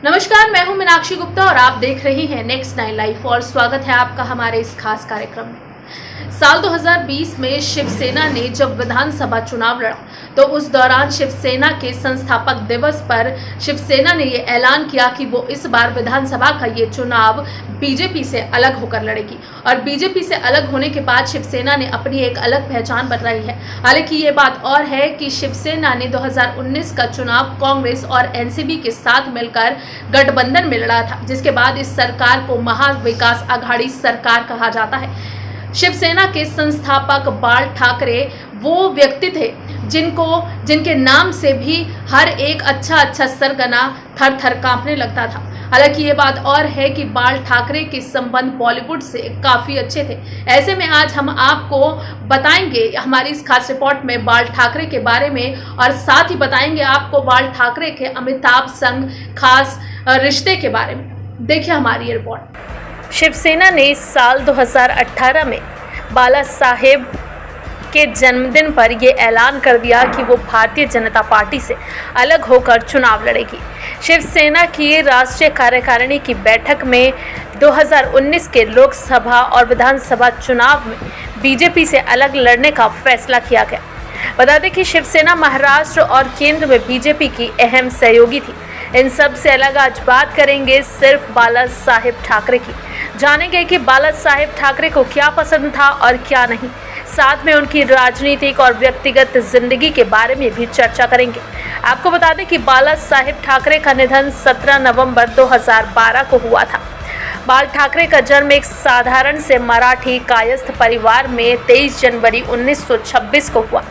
नमस्कार, मैं हूं मीनाक्षी गुप्ता और आप देख रही हैं नेक्स्ट 9 लाइव और स्वागत है आपका हमारे इस खास कार्यक्रम में। साल 2020 में शिवसेना ने जब विधानसभा चुनाव लड़ा तो उस दौरान शिवसेना के संस्थापक दिवस पर शिवसेना ने ये ऐलान किया कि वो इस बार विधानसभा का ये चुनाव बीजेपी से अलग होकर लड़ेगी और बीजेपी से अलग होने के बाद शिवसेना ने अपनी एक अलग पहचान बनाई है। हालांकि ये बात और है कि शिवसेना ने 2019 का चुनाव कांग्रेस और एनसीपी के साथ मिलकर गठबंधन में लड़ा था, जिसके बाद इस सरकार को महाविकास आघाड़ी सरकार कहा जाता है। शिवसेना के संस्थापक बाल ठाकरे वो व्यक्ति थे जिनके नाम से भी हर एक अच्छा सरगना थर थर कांपने लगता था। हालांकि ये बात और है कि बाल ठाकरे के संबंध बॉलीवुड से काफ़ी अच्छे थे। ऐसे में आज हम आपको बताएंगे हमारी इस खास रिपोर्ट में बाल ठाकरे के बारे में और साथ ही बताएंगे आपको बाल ठाकरे के अमिताभ संग खास रिश्ते के बारे में। देखिए हमारी ये रिपोर्ट। शिवसेना ने साल 2018 में बाला साहेब के जन्मदिन पर यह ऐलान कर दिया कि वो भारतीय जनता पार्टी से अलग होकर चुनाव लड़ेगी। शिवसेना की राष्ट्रीय कार्यकारिणी की बैठक में 2019 के लोकसभा और विधानसभा चुनाव में बीजेपी से अलग लड़ने का फैसला किया गया। बता दें कि शिवसेना महाराष्ट्र और केंद्र में बीजेपी की अहम सहयोगी थी। इन सब से अलग आज बात करेंगे सिर्फ बाला साहेब ठाकरे की। जानेंगे कि बाला साहेब ठाकरे को क्या पसंद था और क्या नहीं। साथ में उनकी राजनीतिक और व्यक्तिगत जिंदगी के बारे में भी चर्चा करेंगे। आपको बता दें कि बाला साहेब ठाकरे का निधन 17 नवंबर 2012 को हुआ था। बाल ठाकरे का जन्म एक साधारण से मराठी कायस्थ परिवार में 23 जनवरी 1926 को हुआ।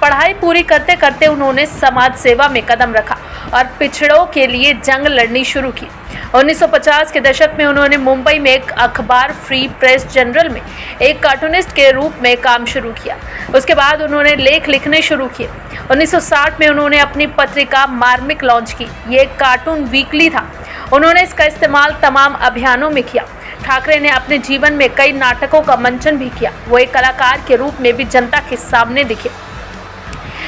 पढ़ाई पूरी करते करते उन्होंने समाज सेवा में कदम रखा और पिछड़ों के लिए जंग लड़नी शुरू की। 1950 के दशक में उन्होंने मुंबई में एक अखबार फ्री प्रेस जनरल में एक कार्टूनिस्ट के रूप में काम शुरू किया। उसके बाद उन्होंने लेख लिखने शुरू किए। 1960 में उन्होंने अपनी पत्रिका मार्मिक लॉन्च की। ये एक कार्टून वीकली था। उन्होंने इसका इस्तेमाल तमाम अभियानों में किया। ठाकरे ने अपने जीवन में कई नाटकों का मंचन भी किया। वो एक कलाकार के रूप में भी जनता के सामने दिखे।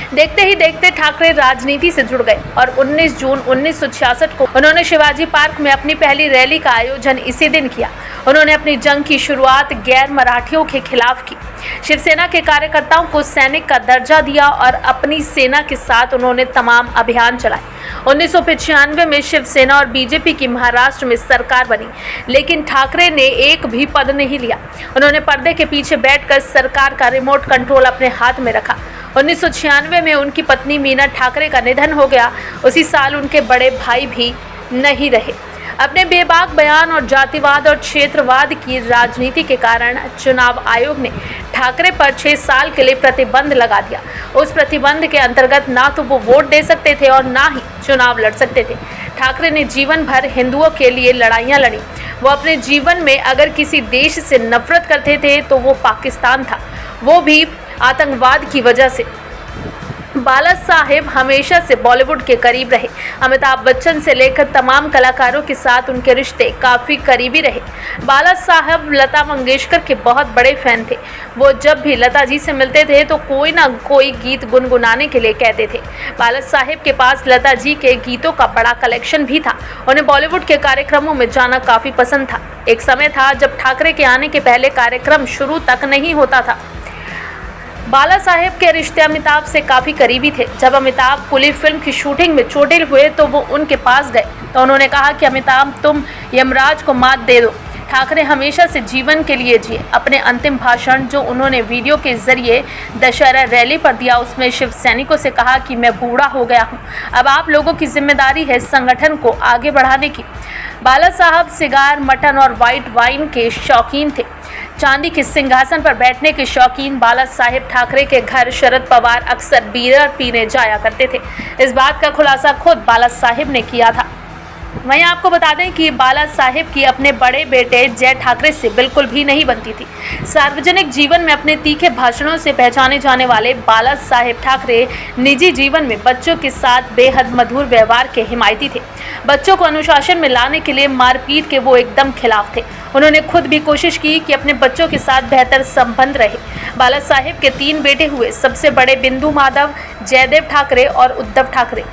देखते ही देखते ठाकरे राजनीति से जुड़ गए और 19 जून 1966 को उन्होंने शिवाजी पार्क में अपनी पहली रैली का आयोजन इसी दिन किया। उन्होंने अपनी जंग की शुरुआत गैर मराठियों के खिलाफ की। शिवसेना के कार्यकर्ताओं को सैनिक का दर्जा दिया और अपनी सेना के साथ उन्होंने तमाम अभियान चलाए। 1995 में शिवसेना और बीजेपी की महाराष्ट्र में सरकार बनी, लेकिन ठाकरे ने एक भी पद नहीं लिया। उन्होंने पर्दे के पीछे बैठकर सरकार का रिमोट कंट्रोल अपने हाथ में रखा। 1996 में उनकी पत्नी मीना ठाकरे का निधन हो गया। उसी साल उनके बड़े भाई भी नहीं रहे। अपने बेबाक बयान और जातिवाद और क्षेत्रवाद की राजनीति के कारण चुनाव आयोग ने ठाकरे पर 6 साल के लिए प्रतिबंध लगा दिया। उस प्रतिबंध के अंतर्गत ना तो वो वोट दे सकते थे और ना ही चुनाव लड़ सकते थे। ठाकरे ने जीवन भर हिंदुओं के लिए लड़ाइयाँ लड़ी। वो अपने जीवन में अगर किसी देश से नफरत करते थे तो वो पाकिस्तान था, वो भी आतंकवाद की वजह से। बाला साहेब हमेशा से बॉलीवुड के करीब रहे। अमिताभ बच्चन से लेकर तमाम कलाकारों के साथ उनके रिश्ते काफ़ी करीबी रहे। बाला साहब लता मंगेशकर के बहुत बड़े फैन थे। वो जब भी लता जी से मिलते थे तो कोई ना कोई गीत गुनगुनाने के लिए कहते थे। बाला साहेब के पास लता जी के गीतों का बड़ा कलेक्शन भी था। उन्हें बॉलीवुड के कार्यक्रमों में जाना काफ़ी पसंद था। एक समय था जब ठाकरे के आने के पहले कार्यक्रम शुरू तक नहीं होता था। बाला साहेब के रिश्ते अमिताभ से काफ़ी करीबी थे। जब अमिताभ कुली फिल्म की शूटिंग में चोटिल हुए तो वो उनके पास गए तो उन्होंने कहा कि अमिताभ तुम यमराज को मात दे दो। ठाकरे हमेशा से जीवन के लिए जिए। अपने अंतिम भाषण जो उन्होंने वीडियो के जरिए दशहरा रैली पर दिया, उसमें शिव सैनिकों से कहा कि मैं बूढ़ा हो गया हूँ, अब आप लोगों की जिम्मेदारी है संगठन को आगे बढ़ाने की। बाला साहब सिगार, मटन और वाइट वाइन के शौकीन थे। चांदी के सिंहासन पर बैठने के शौकीन बाला साहेब ठाकरे के घर शरद पवार अक्सर बियर पीने जाया करते थे। इस बात का खुलासा खुद बाला साहेब ने किया था। वहीं आपको बता दें कि बाला साहेब की अपने बड़े बेटे जय ठाकरे से बिल्कुल भी नहीं बनती थी। सार्वजनिक जीवन में अपने तीखे भाषणों से पहचाने जाने वाले बाला साहेब ठाकरे निजी जीवन में बच्चों के साथ बेहद मधुर व्यवहार के हिमायती थे। बच्चों को अनुशासन में लाने के लिए मारपीट के वो एकदम खिलाफ थे। उन्होंने खुद भी कोशिश की कि अपने बच्चों के साथ बेहतर संबंध रहे। बाला साहेब के 3 बेटे हुए। सबसे बड़े बिंदु माधव, जयदेव ठाकरे और उद्धव ठाकरे।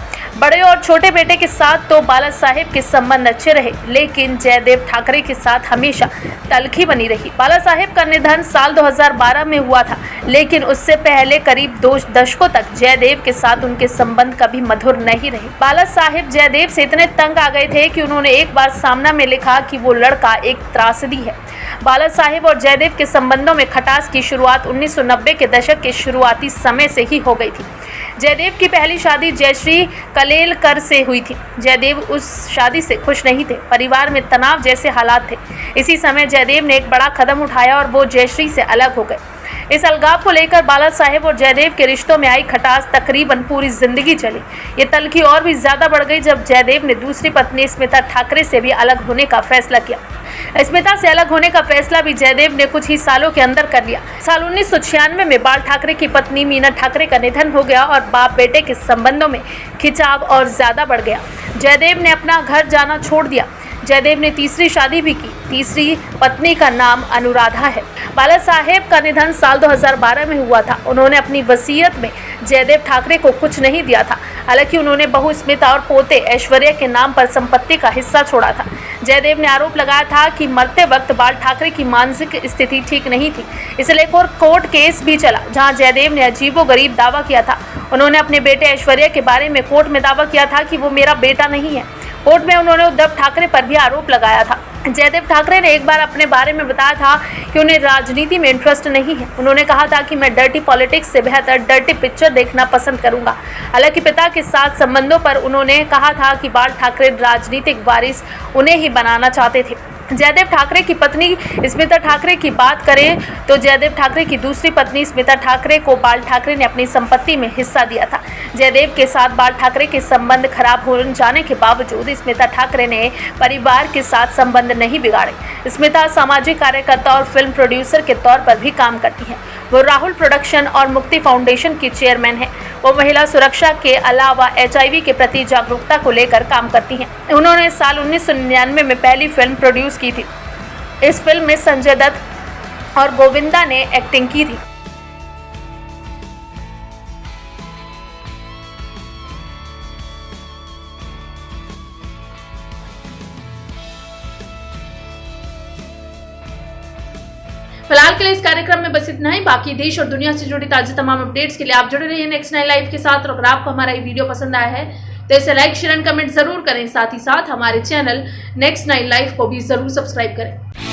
बड़े और छोटे बेटे के साथ तो बाला साहेब के संबंध अच्छे रहे, लेकिन जयदेव ठाकरे के साथ हमेशा तलखी बनी रही। बाला साहेब का निधन साल 2012 में हुआ था, लेकिन उससे पहले करीब 2 दशकों तक जयदेव के साथ उनके संबंध कभी मधुर नहीं रहे। बाला साहेब जयदेव से इतने तंग आ गए थे कि उन्होंने एक बार सामना में लिखा कि वो लड़का एक त्रासदी है। बाला साहेब और जयदेव के संबंधों में खटास की शुरुआत 1990 के दशक के शुरुआती समय से ही हो गई थी। जयदेव की पहली शादी जयश्री कलेलकर से हुई थी। जयदेव उस शादी से खुश नहीं थे, परिवार में तनाव जैसे हालात थे। इसी समय जयदेव ने एक बड़ा कदम उठाया और वो जयश्री से अलग हो गए। इस अलगाव को लेकर बाला साहेब और जयदेव के रिश्तों में आई खटास तकरीबन पूरी जिंदगी चली। ये तलखी और भी ज्यादा बढ़ गई जब जयदेव ने दूसरी पत्नी स्मिता ठाकरे से भी अलग होने का फैसला किया। स्मिता से अलग होने का फैसला भी जयदेव ने कुछ ही सालों के अंदर कर लिया। साल 1996 में बाल ठाकरे की पत्नी मीना ठाकरे का निधन हो गया और बाप बेटे के संबंधों में खिंचाव और ज्यादा बढ़ गया। जयदेव ने अपना घर जाना छोड़ दिया। जयदेव ने तीसरी शादी भी की। तीसरी पत्नी का नाम अनुराधा है। बाला साहेब का निधन साल 2012 में हुआ था। उन्होंने अपनी वसीयत में जयदेव ठाकरे को कुछ नहीं दिया था। हालांकि उन्होंने बहू स्मिता और पोते ऐश्वर्या के नाम पर संपत्ति का हिस्सा छोड़ा था। जयदेव ने आरोप लगाया था कि मरते वक्त बाल ठाकरे की मानसिक स्थिति ठीक नहीं थी। इसलिए कोर्ट केस भी चला, जहां जयदेव ने अजीबोगरीब दावा किया था। उन्होंने अपने बेटे ऐश्वर्या के बारे में कोर्ट में दावा किया था कि वो मेरा बेटा नहीं है। कोर्ट में उन्होंने उद्धव ठाकरे पर भी आरोप लगाया था। जयदेव ठाकरे ने एक बार अपने बारे में बताया था कि उन्हें राजनीति में इंटरेस्ट नहीं है। उन्होंने कहा था कि मैं डर्टी पॉलिटिक्स से बेहतर डर्टी पिक्चर देखना पसंद करूंगा। हालांकि पिता के साथ संबंधों पर उन्होंने कहा था कि बाल ठाकरे राजनीतिक वारिस उन्हें ही बनाना चाहते थे। जयदेव ठाकरे की पत्नी स्मिता ठाकरे की बात करें तो जयदेव ठाकरे की दूसरी पत्नी स्मिता ठाकरे को बाल ठाकरे ने अपनी संपत्ति में हिस्सा दिया था। जयदेव के साथ बाल ठाकरे के संबंध खराब हो जाने के बावजूद स्मिता ठाकरे ने परिवार के साथ संबंध नहीं बिगाड़े। स्मिता सामाजिक कार्यकर्ता और फिल्म प्रोड्यूसर के तौर पर भी काम करती हैं। वो राहुल प्रोडक्शन और मुक्ति फाउंडेशन की चेयरमैन है। वो महिला सुरक्षा के अलावा HIV के प्रति जागरूकता को लेकर काम करती हैं। उन्होंने साल 1999 में पहली फिल्म प्रोड्यूस की थी। इस फिल्म में संजय दत्त और गोविंदा ने एक्टिंग की थी। फिलहाल के लिए इस कार्यक्रम में बस इतना ही। बाकी देश और दुनिया से जुड़ी ताज़ी तमाम अपडेट्स के लिए आप जुड़े रहिए नेक्स्ट 9 लाइव के साथ। और अगर आपको हमारा ये वीडियो पसंद आया है तो इसे लाइक, शेयर एंड कमेंट जरूर करें। साथ ही साथ हमारे चैनल नेक्स्ट 9 लाइव को भी जरूर सब्सक्राइब करें।